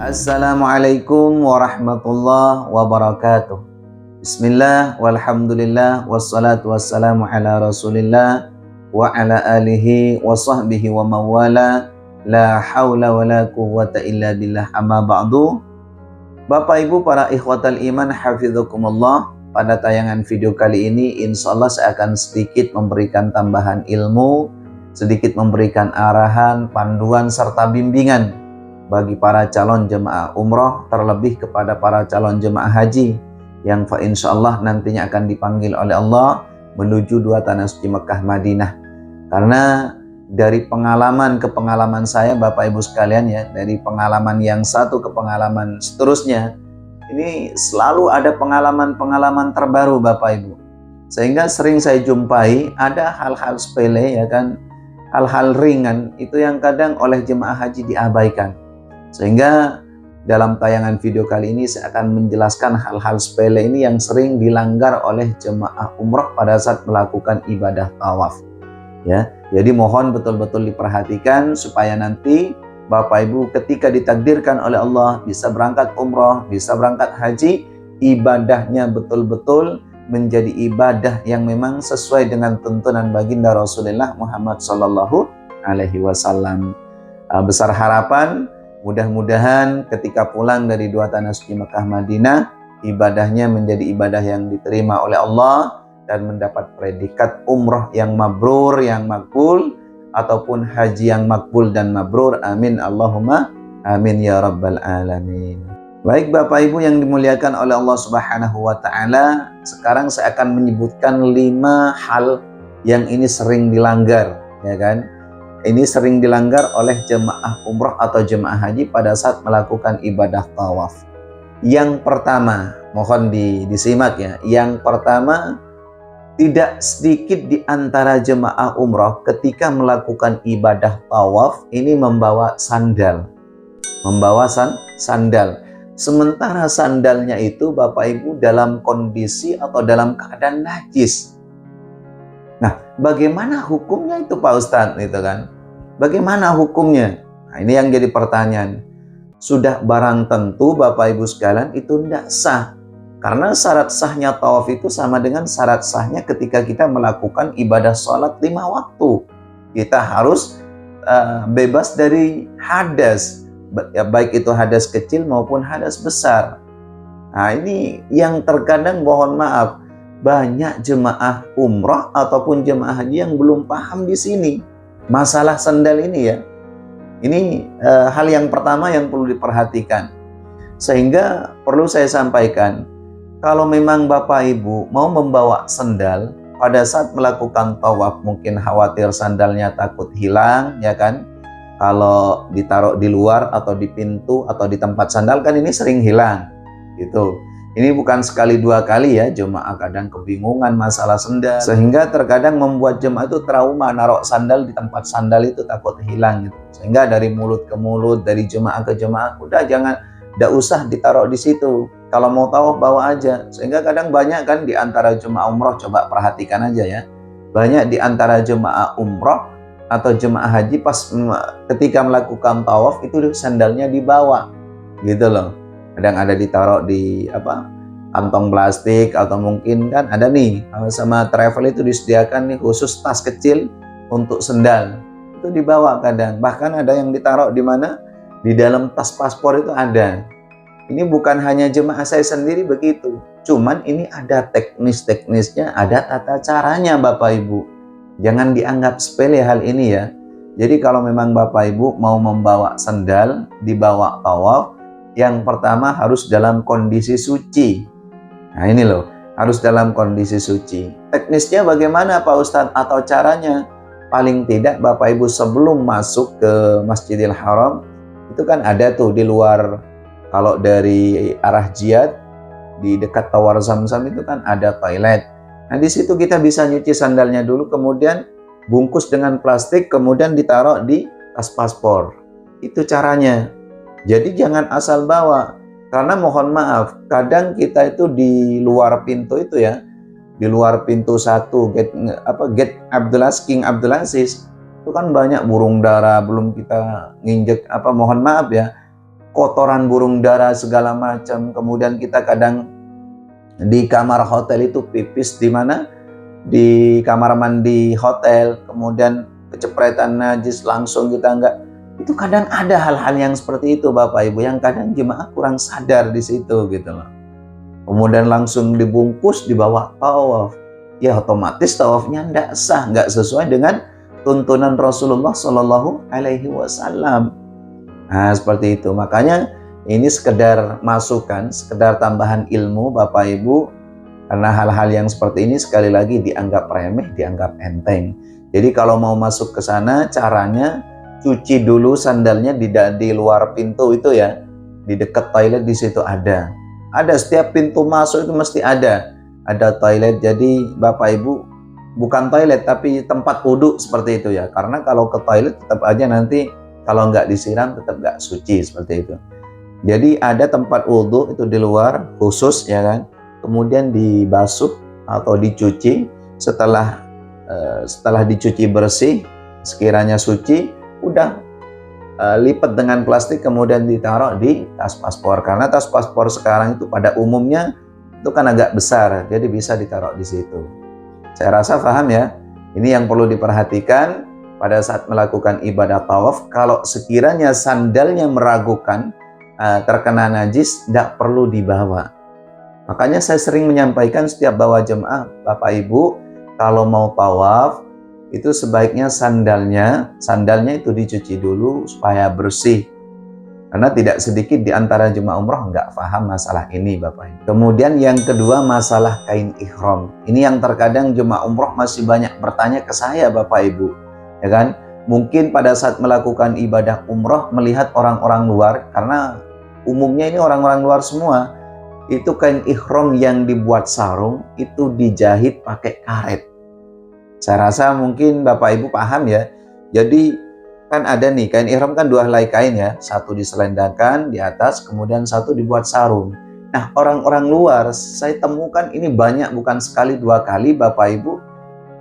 Assalamualaikum warahmatullahi wabarakatuh. Bismillah, walhamdulillah, wassalatu wassalamu ala rasulillah wa ala alihi wa sahbihi wa mawala. La hawla wa la quwwata illa billah, amma ba'du. Bapak Ibu para ikhwatal iman hafizakumullah, pada tayangan video kali ini insyaallah saya akan sedikit memberikan tambahan ilmu, sedikit memberikan arahan, panduan serta bimbingan bagi para calon jemaah umroh, terlebih kepada para calon jemaah haji yang insyaallah nantinya akan dipanggil oleh Allah menuju dua tanah suci Mekah Madinah. Karena dari pengalaman ke pengalaman saya Bapak Ibu sekalian ya, dari pengalaman yang satu ke pengalaman seterusnya, ini selalu ada pengalaman-pengalaman terbaru Bapak Ibu. Sehingga sering saya jumpai ada hal-hal sepele ya kan, hal-hal ringan itu yang kadang oleh jemaah haji diabaikan. Sehingga dalam tayangan video kali ini saya akan menjelaskan hal-hal sepele ini yang sering dilanggar oleh jemaah umroh pada saat melakukan ibadah tawaf. Ya, jadi mohon betul-betul diperhatikan supaya nanti Bapak Ibu ketika ditakdirkan oleh Allah bisa berangkat umroh, bisa berangkat haji, ibadahnya betul-betul menjadi ibadah yang memang sesuai dengan tuntunan baginda Rasulullah Muhammad Sallallahu Alaihi Wasallam. Besar harapan mudah-mudahan ketika pulang dari dua tanah suci Mekah Madinah, ibadahnya menjadi ibadah yang diterima oleh Allah dan mendapat predikat umroh yang mabrur, yang makbul, ataupun haji yang makbul dan mabrur. Amin Allahumma amin ya rabbal alamin. Baik Bapak Ibu yang dimuliakan oleh Allah Subhanahu wa taala, sekarang saya akan menyebutkan 5 hal yang ini sering dilanggar, ya kan? Ini sering dilanggar oleh jemaah umroh atau jemaah haji pada saat melakukan ibadah tawaf. Yang pertama, mohon disimak ya. Yang pertama, tidak sedikit di antara jemaah umroh ketika melakukan ibadah tawaf ini membawa sandal. Membawa sandal. Sementara sandalnya itu Bapak Ibu dalam kondisi atau dalam keadaan najis. Nah, bagaimana hukumnya itu Pak Ustadz? Itu kan? Bagaimana hukumnya? Nah, ini yang jadi pertanyaan. Sudah barang tentu Bapak Ibu sekalian itu tidak sah. Karena syarat sahnya tawaf itu sama dengan syarat sahnya ketika kita melakukan ibadah sholat 5 waktu. Kita harus bebas dari hadas, ya, baik itu hadas kecil maupun hadas besar. Nah, ini yang terkadang mohon maaf banyak jemaah umroh ataupun jemaah haji yang belum paham di sini. Masalah sandal ini ya, ini hal yang pertama yang perlu diperhatikan. Sehingga perlu saya sampaikan, kalau memang Bapak Ibu mau membawa sandal pada saat melakukan tawaf, mungkin khawatir sandalnya takut hilang, ya kan? Kalau ditaruh di luar atau di pintu atau di tempat sandal kan ini sering hilang, gitu. Ini bukan sekali 2 kali ya, jemaah kadang kebingungan masalah sandal. Sehingga terkadang membuat jemaah itu trauma, naruh sandal di tempat sandal itu takut hilang gitu. Sehingga dari mulut ke mulut, dari jemaah ke jemaah, udah tidak usah ditaruh di situ. Kalau mau tawaf bawa aja. Sehingga kadang banyak kan di antara jemaah umroh, coba perhatikan aja ya. Banyak di antara jemaah umroh atau jemaah haji pas ketika melakukan tawaf itu sandalnya dibawa. Gitu loh. Kadang ada ditaruh di kantong plastik atau mungkin kan ada nih sama travel itu disediakan nih khusus tas kecil untuk sandal. Itu dibawa kadang. Bahkan ada yang ditaruh di mana? Di dalam tas paspor itu ada. Ini bukan hanya jemaah saya sendiri begitu. Cuman ini ada teknis-teknisnya, ada tata caranya Bapak Ibu. Jangan dianggap sepele hal ini ya. Jadi kalau memang Bapak Ibu mau membawa sandal, dibawa tawaf, yang pertama harus dalam kondisi suci. Nah ini loh, harus dalam kondisi suci. Teknisnya bagaimana Pak Ustadz atau caranya? Paling tidak Bapak Ibu sebelum masuk ke Masjidil Haram, itu kan ada tuh di luar, kalau dari arah Jiyad, di dekat Tawar Zamzam itu kan ada toilet. Nah di situ kita bisa nyuci sandalnya dulu, kemudian bungkus dengan plastik, kemudian ditaruh di tas paspor. Itu caranya. Jadi jangan asal bawa, karena mohon maaf, kadang kita itu di luar pintu itu ya, di luar pintu 1 gate King Abdul Aziz, itu kan banyak burung dara, belum kita nginjek mohon maaf ya, kotoran burung dara segala macam. Kemudian kita kadang di kamar hotel itu pipis di mana? Di kamar mandi hotel, kemudian kecepretan najis langsung kita enggak. Itu kadang ada hal-hal yang seperti itu Bapak Ibu, yang kadang jemaah kurang sadar di situ gitu loh. Kemudian langsung dibungkus dibawa tawaf. Ya otomatis tawafnya enggak sah, enggak sesuai dengan tuntunan Rasulullah Shallallahu Alaihi Wasallam. Nah seperti itu. Makanya ini sekedar masukan, sekedar tambahan ilmu Bapak Ibu. Karena hal-hal yang seperti ini sekali lagi dianggap remeh, dianggap enteng. Jadi kalau mau masuk ke sana, caranya cuci dulu sandalnya di luar pintu itu ya, di dekat toilet di situ ada. Ada setiap pintu masuk itu mesti ada toilet. Jadi Bapak Ibu bukan toilet tapi tempat wudhu seperti itu ya. Karena kalau ke toilet tetap aja nanti kalau nggak disiram tetap nggak suci seperti itu. Jadi ada tempat wudhu itu di luar khusus ya kan. Kemudian dibasuh atau dicuci. Setelah dicuci bersih, sekiranya suci, udah lipat dengan plastik kemudian ditaruh di tas paspor. Karena tas paspor sekarang itu pada umumnya itu kan agak besar, jadi bisa ditaruh di situ. Saya rasa paham ya. Ini yang perlu diperhatikan pada saat melakukan ibadah tawaf. Kalau sekiranya sandalnya meragukan terkena najis, tidak perlu dibawa. Makanya saya sering menyampaikan setiap bawa jemaah, Bapak Ibu, kalau mau tawaf, itu sebaiknya sandalnya itu dicuci dulu supaya bersih. Karena tidak sedikit di antara jemaah umroh nggak paham masalah ini Bapak Ibu. Kemudian yang kedua masalah kain ihram. Ini yang terkadang jemaah umroh masih banyak bertanya ke saya Bapak Ibu. Ya kan? Mungkin pada saat melakukan ibadah umroh melihat orang-orang luar, karena umumnya ini orang-orang luar semua, itu kain ihram yang dibuat sarung itu dijahit pakai karet. Saya rasa mungkin Bapak Ibu paham ya. Jadi kan ada nih kain ihram kan dua helai kain ya, satu diselendangkan di atas, kemudian satu dibuat sarung. Nah orang-orang luar saya temukan ini banyak, bukan sekali dua kali Bapak Ibu,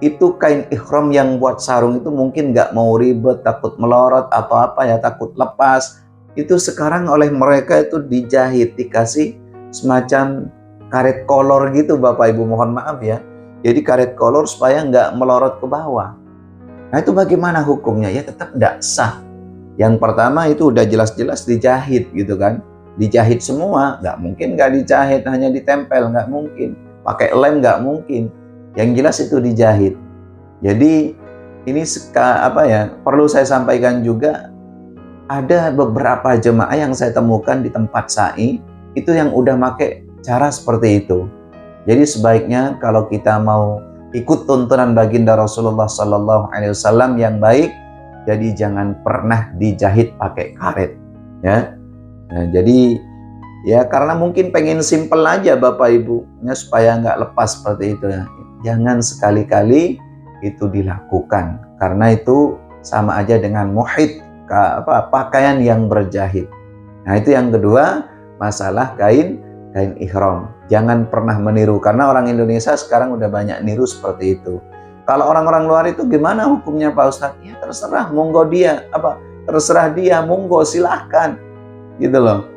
itu kain ihram yang buat sarung itu mungkin nggak mau ribet, takut melorot atau apa ya, takut lepas. Itu sekarang oleh mereka itu dijahit, dikasih semacam karet kolor gitu Bapak Ibu, mohon maaf ya. Jadi karet kolor supaya nggak melorot ke bawah. Nah itu bagaimana hukumnya? Ya tetap tidak sah. Yang pertama itu udah jelas-jelas dijahit gitu kan. Dijahit semua, nggak mungkin nggak dijahit, hanya ditempel, nggak mungkin. Pakai lem nggak mungkin. Yang jelas itu dijahit. Jadi ini perlu saya sampaikan juga, ada beberapa jemaah yang saya temukan di tempat sa'i itu yang udah pakai cara seperti itu. Jadi sebaiknya kalau kita mau ikut tuntunan baginda Rasulullah Sallallahu Alaihi Wasallam yang baik, jadi jangan pernah dijahit pakai karet, ya. Nah, jadi ya karena mungkin pengen simple aja Bapak Ibu, ya, supaya nggak lepas seperti itu ya. Jangan sekali-kali itu dilakukan, karena itu sama aja dengan muhid, pakaian yang berjahit. Nah itu yang kedua, masalah kain ihram. Jangan pernah meniru, karena orang Indonesia sekarang udah banyak niru seperti itu. Kalau orang-orang luar itu gimana hukumnya Pak Ustadz? Ya terserah, monggo dia, terserah dia, monggo silahkan, gitu loh.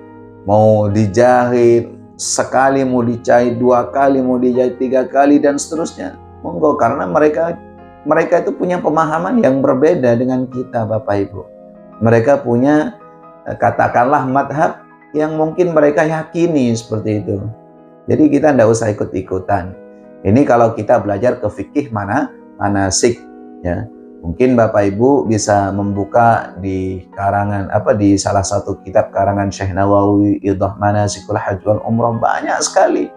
Mau dijahit sekali, mau dijahit 2 kali, mau dijahit 3 kali dan seterusnya, monggo, karena mereka itu punya pemahaman yang berbeda dengan kita Bapak Ibu. Mereka punya katakanlah madhab yang mungkin mereka yakini seperti itu. Jadi kita tidak usah ikut-ikutan. Ini kalau kita belajar ke fikih manasik ya. Mungkin Bapak Ibu bisa membuka di karangan di salah satu kitab karangan Syekh Nawawi, Idah Manasikul Hajj wal Umrah, banyak sekali.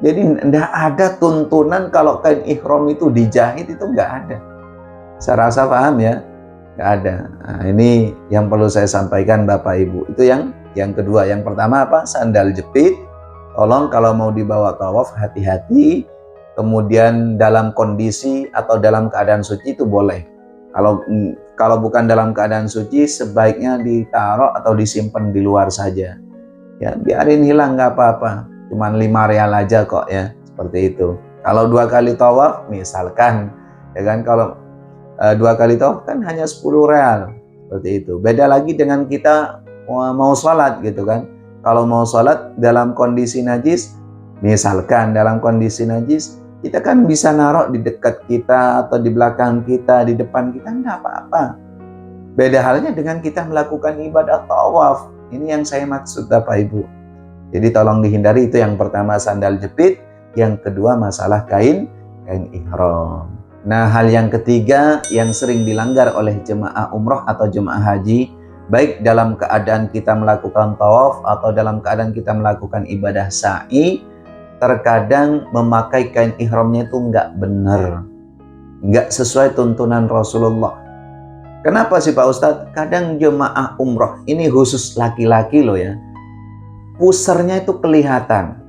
Jadi tidak ada tuntunan kalau kain ihram itu dijahit, itu nggak ada. Saya rasa paham ya, nggak ada. Nah, ini yang perlu saya sampaikan Bapak Ibu. Itu yang kedua. Yang pertama sandal jepit. Tolong kalau mau dibawa tawaf hati-hati. Kemudian dalam kondisi atau dalam keadaan suci itu boleh. Kalau bukan dalam keadaan suci, sebaiknya ditaruh atau disimpan di luar saja. Ya, biarin hilang nggak apa-apa. Cuman 5 rial aja kok ya, seperti itu. Kalau 2 kali tawaf misalkan, ya kan, kalau 2 kali tawaf kan hanya 10 rial, seperti itu. Beda lagi dengan kita mau sholat gitu kan. Kalau mau sholat dalam kondisi najis, misalkan dalam kondisi najis, kita kan bisa naruh di dekat kita atau di belakang kita, di depan kita, enggak apa-apa. Beda halnya dengan kita melakukan ibadah tawaf. Ini yang saya maksud Bapak Ibu. Jadi tolong dihindari, itu yang pertama sandal jepit, yang kedua masalah kain ihram. Nah, hal yang ketiga yang sering dilanggar oleh jemaah umroh atau jemaah haji, baik dalam keadaan kita melakukan tawaf atau dalam keadaan kita melakukan ibadah sa'i, terkadang memakai kain ihramnya itu nggak benar, nggak sesuai tuntunan Rasulullah. Kenapa sih Pak Ustadz? Kadang jemaah umroh, ini khusus laki-laki loh ya, pusernya itu kelihatan.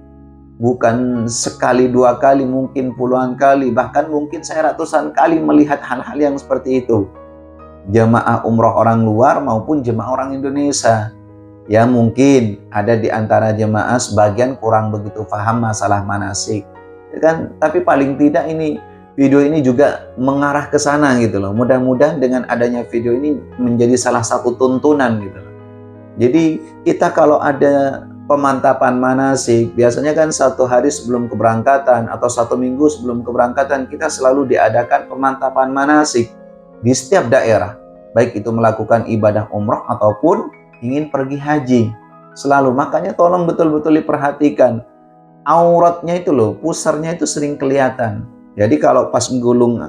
Bukan sekali, dua kali, mungkin puluhan kali, bahkan mungkin saya ratusan kali melihat hal-hal yang seperti itu. Jemaah umroh orang luar maupun jemaah orang Indonesia. Ya mungkin ada di antara jemaah sebagian kurang begitu paham masalah manasik. Ya kan? Tapi paling tidak ini video ini juga mengarah ke sana gitu loh. Mudah-mudahan dengan adanya video ini menjadi salah satu tuntunan gitu loh. Jadi kita kalau ada pemantapan manasik, biasanya kan 1 hari sebelum keberangkatan atau 1 minggu sebelum keberangkatan kita selalu diadakan pemantapan manasik di setiap daerah, baik itu melakukan ibadah umroh ataupun ingin pergi haji. Selalu, makanya tolong betul-betul diperhatikan. Auratnya itu loh, pusarnya itu sering kelihatan. Jadi kalau pas gulung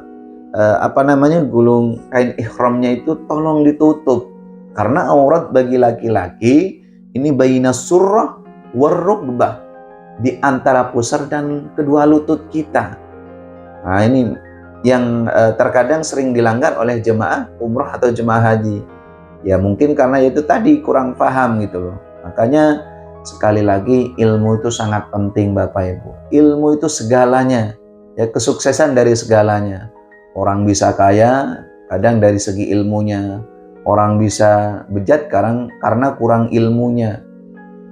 gulung kain ihramnya itu tolong ditutup. Karena aurat bagi laki-laki ini baina surrah warrukbah, di antara pusar dan kedua lutut kita. Nah ini yang terkadang sering dilanggar oleh jemaah umroh atau jemaah haji. Ya mungkin karena itu tadi kurang paham gitu loh. Makanya sekali lagi ilmu itu sangat penting Bapak Ibu. Ilmu itu segalanya. Ya kesuksesan dari segalanya. Orang bisa kaya kadang dari segi ilmunya. Orang bisa bejat karena kurang ilmunya.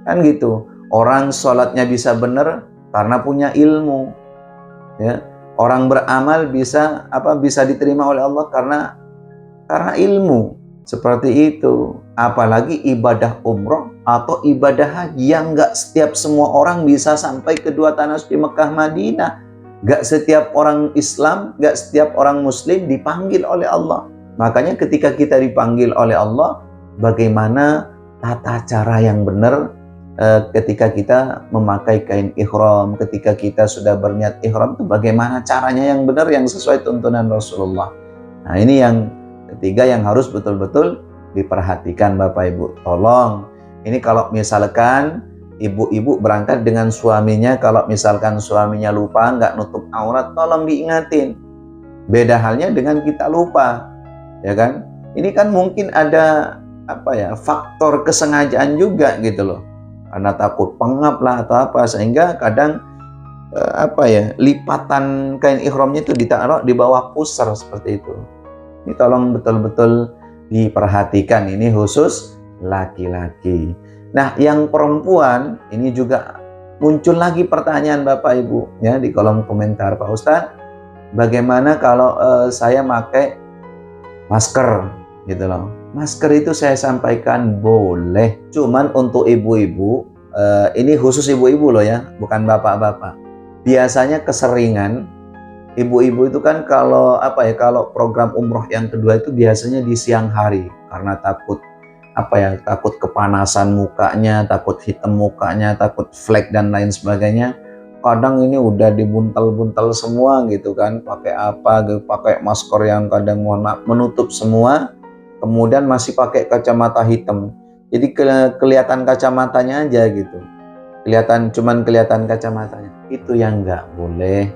Kan gitu. Orang sholatnya bisa benar karena punya ilmu. Ya. Orang beramal bisa diterima oleh Allah karena ilmu. Seperti itu. Apalagi ibadah umroh atau ibadah haji yang nggak setiap semua orang bisa sampai kedua tanah suci Mekah Madinah. Nggak setiap orang Islam, nggak setiap orang Muslim dipanggil oleh Allah. Makanya ketika kita dipanggil oleh Allah, bagaimana tata cara yang benar ketika kita memakai kain ihram, ketika kita sudah berniat ihram itu bagaimana caranya yang benar, yang sesuai tuntunan Rasulullah. Nah ini yang ketiga yang harus betul-betul diperhatikan Bapak Ibu. Tolong, ini kalau misalkan ibu-ibu berangkat dengan suaminya, kalau misalkan suaminya lupa nggak nutup aurat, tolong diingatin. Beda halnya dengan kita lupa. Ya kan, ini kan mungkin ada faktor kesengajaan juga gitu loh, karena takut pengap lah atau apa, sehingga kadang lipatan kain ihramnya itu ditaruh di bawah pusar seperti itu. Ini tolong betul-betul diperhatikan, ini khusus laki-laki. Nah yang perempuan ini juga muncul lagi pertanyaan Bapak Ibu ya di kolom komentar, Pak Ustadz, bagaimana kalau saya pakai masker gitu loh. Masker itu saya sampaikan boleh, cuman untuk ibu-ibu, ini khusus ibu-ibu loh ya, bukan bapak-bapak. Biasanya keseringan ibu-ibu itu kan kalau program umroh yang kedua itu biasanya di siang hari, karena takut kepanasan mukanya, takut hitam mukanya, takut flek dan lain sebagainya. Kadang ini udah dibuntal-buntal semua gitu kan, pakai masker yang kadang menutup semua, kemudian masih pakai kacamata hitam. Jadi kelihatan kacamatanya aja gitu. Cuman kelihatan kacamatanya. Itu yang nggak boleh.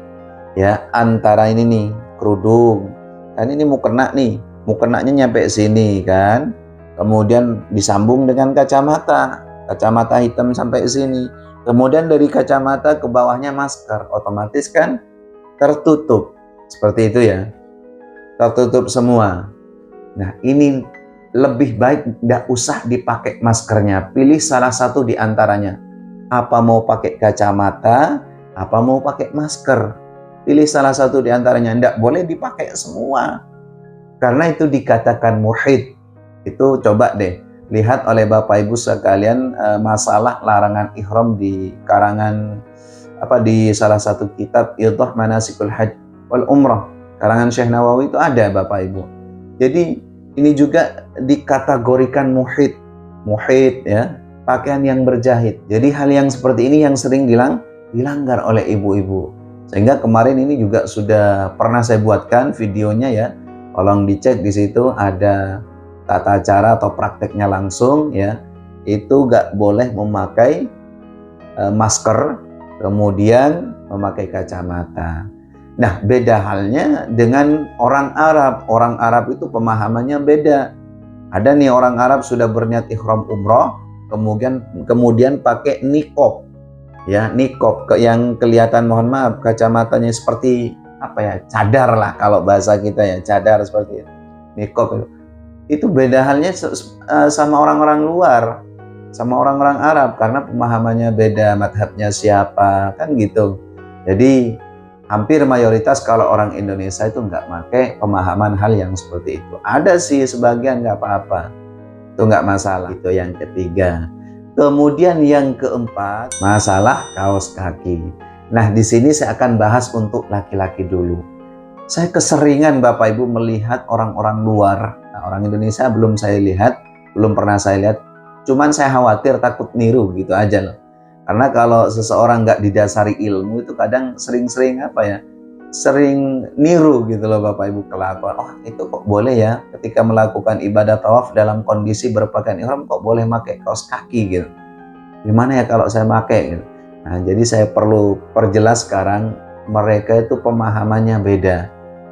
Ya, antara ini nih, kerudung. Kan ini mukenanya nyampe sini kan. Kemudian disambung dengan kacamata hitam sampai sini. Kemudian dari kacamata ke bawahnya masker, otomatis kan tertutup. Seperti itu ya. Tertutup semua. Nah, ini lebih baik tidak usah dipakai maskernya. Pilih salah satu di antaranya. Apa mau pakai kacamata, apa mau pakai masker. Pilih salah satu di antaranya. Tidak boleh dipakai semua. Karena itu dikatakan muhid. Itu coba deh lihat oleh Bapak Ibu sekalian masalah larangan ihram di karangan di salah satu kitab Idhah Manasikul Hajj wal Umrah karangan Syekh Nawawi itu ada Bapak Ibu. Jadi ini juga dikategorikan muhid ya, pakaian yang berjahit. Jadi hal yang seperti ini yang sering dilanggar oleh ibu-ibu. Sehingga kemarin ini juga sudah pernah saya buatkan videonya ya. Tolong dicek, di situ ada tata cara atau prakteknya langsung ya. Itu gak boleh memakai masker, kemudian memakai kacamata. Nah, beda halnya dengan orang Arab. Orang Arab itu pemahamannya beda. Ada nih orang Arab sudah berniat ihram umroh, kemudian pakai niqab. Ya, niqab yang kelihatan, mohon maaf, kacamatanya seperti cadar lah kalau bahasa kita ya, cadar seperti itu. Niqab itu beda halnya sama orang-orang luar, sama orang-orang Arab, karena pemahamannya beda, madhabnya siapa, kan gitu. Jadi hampir mayoritas kalau orang Indonesia itu nggak pakai pemahaman hal yang seperti itu. Ada sih sebagian, nggak apa-apa, itu nggak masalah. Itu yang ketiga. Kemudian yang keempat, masalah kaos kaki. Nah, di sini saya akan bahas untuk laki-laki dulu. Saya keseringan Bapak Ibu melihat orang-orang luar. Nah, orang Indonesia belum pernah saya lihat. Cuman saya khawatir takut niru gitu aja loh. Karena kalau seseorang nggak didasari ilmu itu kadang sering sering niru gitu loh Bapak Ibu kelakuan. Oh, itu kok boleh ya ketika melakukan ibadah tawaf dalam kondisi berpakaian ihram kok boleh pakai kaos kaki gitu. Gimana ya kalau saya pakai gitu. Nah, jadi saya perlu perjelas sekarang, mereka itu pemahamannya beda.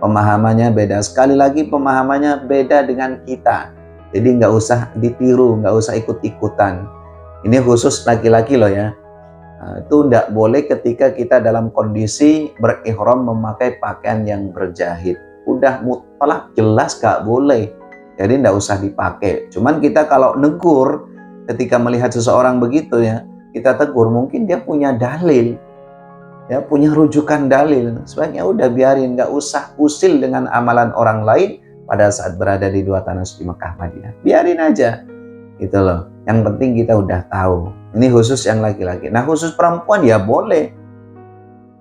Pemahamannya beda. Sekali lagi pemahamannya beda dengan kita. Jadi nggak usah ditiru, nggak usah ikut-ikutan. Ini khusus laki-laki loh ya. Nah, itu tidak boleh ketika kita dalam kondisi berihram memakai pakaian yang berjahit. Udah mutlak jelas gak boleh. Jadi tidak usah dipakai. Cuman kita kalau negur ketika melihat seseorang begitu ya, kita tegur, mungkin dia punya dalil, ya punya rujukan dalil. Sebaiknya udah biarin, gak usah usil dengan amalan orang lain pada saat berada di dua tanah suci Mekah Madinah. Biarin aja. Gitu loh. Yang penting kita udah tahu. Ini khusus yang laki-laki. Nah, khusus perempuan ya boleh.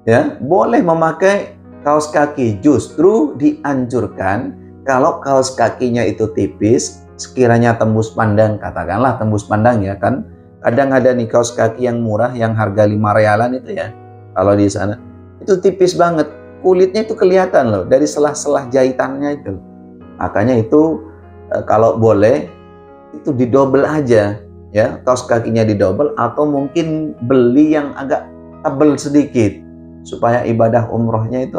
Ya, boleh memakai kaos kaki. Justru dianjurkan kalau kaos kakinya itu tipis, sekiranya tembus pandang, katakanlah tembus pandang ya kan. Kadang ada nih kaos kaki yang murah yang harga 5 rialan itu ya. Kalau di sana itu tipis banget. Kulitnya itu kelihatan loh dari selah-selah jahitannya itu. Makanya itu kalau boleh itu didobel aja ya, kaos kakinya didobel, atau mungkin beli yang agak tebal sedikit supaya ibadah umrohnya itu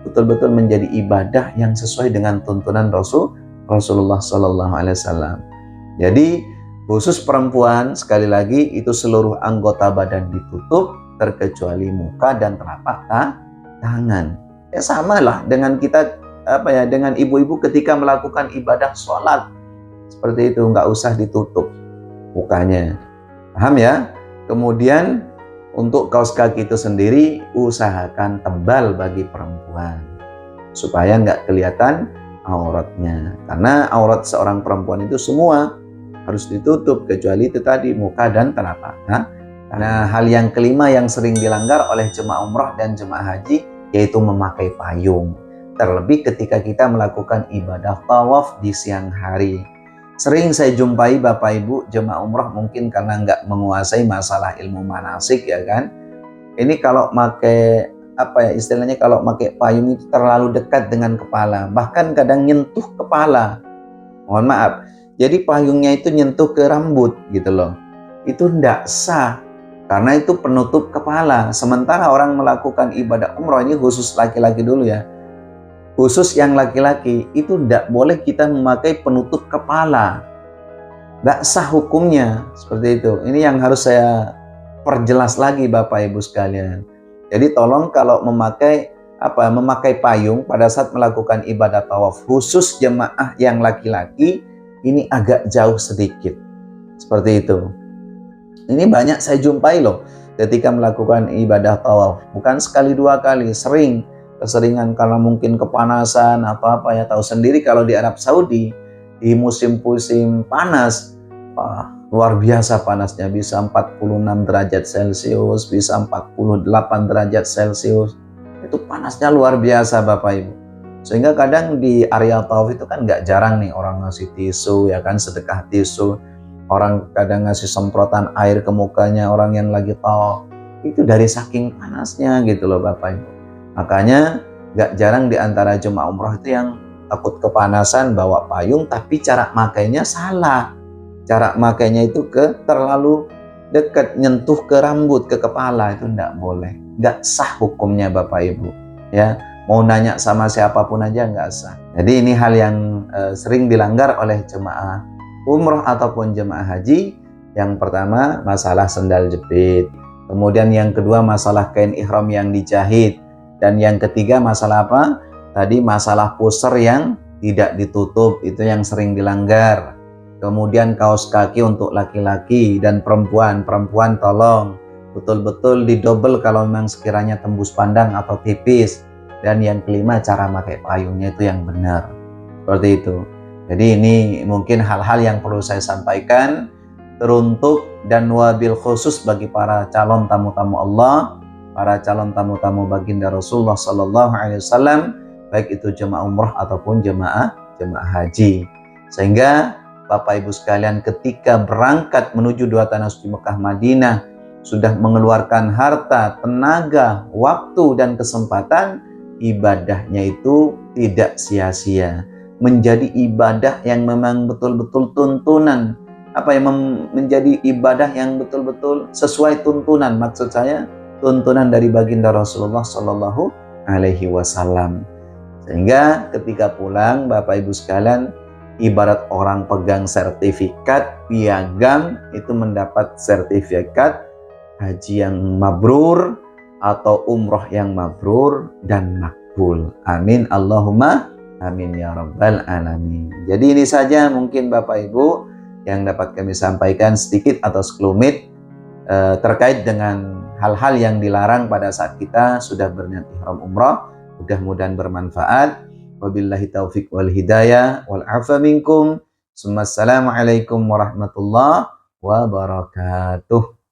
betul-betul menjadi ibadah yang sesuai dengan tuntunan Rasulullah Sallallahu Alaihi Wasallam. Jadi khusus perempuan, sekali lagi itu seluruh anggota badan ditutup terkecuali muka dan telapak tangan. Ya sama lah dengan kita dengan ibu-ibu ketika melakukan ibadah sholat. Seperti itu, nggak usah ditutup mukanya. Paham ya? Kemudian untuk kaos kaki itu sendiri usahakan tebal bagi perempuan supaya nggak kelihatan auratnya. Karena aurat seorang perempuan itu semua harus ditutup kecuali itu tadi, muka dan telapak. Karena hal yang kelima yang sering dilanggar oleh jemaah umrah dan jemaah haji yaitu memakai payung. Terlebih ketika kita melakukan ibadah tawaf di siang hari. Sering saya jumpai Bapak Ibu jemaah umrah mungkin karena nggak menguasai masalah ilmu manasik ya kan. Ini kalau pakai istilahnya, kalau pakai payung itu terlalu dekat dengan kepala, bahkan kadang nyentuh kepala. Mohon maaf. Jadi payungnya itu nyentuh ke rambut gitu loh. Itu ndak sah karena itu penutup kepala. Sementara orang melakukan ibadah umrah, ini khusus laki-laki dulu ya. Khusus yang laki-laki itu tidak boleh kita memakai penutup kepala, tidak sah hukumnya seperti itu. Ini yang harus saya perjelas lagi Bapak Ibu sekalian. Jadi tolong kalau memakai payung pada saat melakukan ibadah tawaf, khusus jemaah yang laki-laki ini agak jauh sedikit seperti itu. Ini banyak saya jumpai loh ketika melakukan ibadah tawaf, bukan sekali dua kali, keseringan karena mungkin kepanasan tahu sendiri kalau di Arab Saudi di musim-musim panas Wah, luar biasa panasnya, bisa 46 derajat Celcius, bisa 48 derajat Celcius. Itu panasnya luar biasa Bapak Ibu. Sehingga kadang di area tawaf itu kan nggak jarang nih orang ngasih tisu, ya kan, sedekah tisu. Orang kadang ngasih semprotan air ke mukanya orang yang lagi tawaf. Itu dari saking panasnya gitu loh Bapak Ibu. Makanya nggak jarang di antara jemaah umroh itu yang takut kepanasan bawa payung, tapi cara makainya salah. Cara makainya itu terlalu dekat, nyentuh ke rambut, ke kepala, itu enggak boleh. Enggak sah hukumnya Bapak Ibu. Ya, mau nanya sama siapapun aja enggak sah. Jadi ini hal yang sering dilanggar oleh jemaah umroh ataupun jemaah haji. Yang pertama masalah sendal jepit. Kemudian yang kedua masalah kain ihram yang dijahit. Dan yang ketiga masalah apa? Tadi masalah pusar yang tidak ditutup, itu yang sering dilanggar. Kemudian kaos kaki untuk laki-laki dan perempuan tolong betul-betul didobel kalau memang sekiranya tembus pandang atau tipis. Dan yang kelima, cara pakai payungnya itu yang benar. Seperti itu. Jadi ini mungkin hal-hal yang perlu saya sampaikan teruntuk dan wabil khusus bagi para calon tamu-tamu Allah, para calon tamu-tamu baginda Rasulullah Sallallahu Alaihi Wasallam, baik itu jemaah umrah ataupun jemaah haji. Sehingga Bapak Ibu sekalian ketika berangkat menuju dua tanah suci Mekah Madinah sudah mengeluarkan harta, tenaga, waktu dan kesempatan, ibadahnya itu tidak sia-sia. Menjadi ibadah yang memang betul-betul tuntunan. Apa yang menjadi ibadah yang betul-betul sesuai tuntunan, maksud saya tuntunan dari baginda Rasulullah Sallallahu Alaihi Wasallam. Sehingga ketika pulang Bapak Ibu sekalian, ibarat orang pegang sertifikat piagam, itu mendapat sertifikat haji yang mabrur atau umroh yang mabrur dan makbul. Amin Allahumma amin ya rabbal alamin. Jadi ini saja mungkin Bapak Ibu yang dapat kami sampaikan sedikit atau sekelumit terkait dengan hal-hal yang dilarang pada saat kita sudah berniat ihram umrah. Mudah-mudahan bermanfaat. Wabillahi taufiq wal hidayah wal afa minkum. Assalamualaikum warahmatullahi wabarakatuh.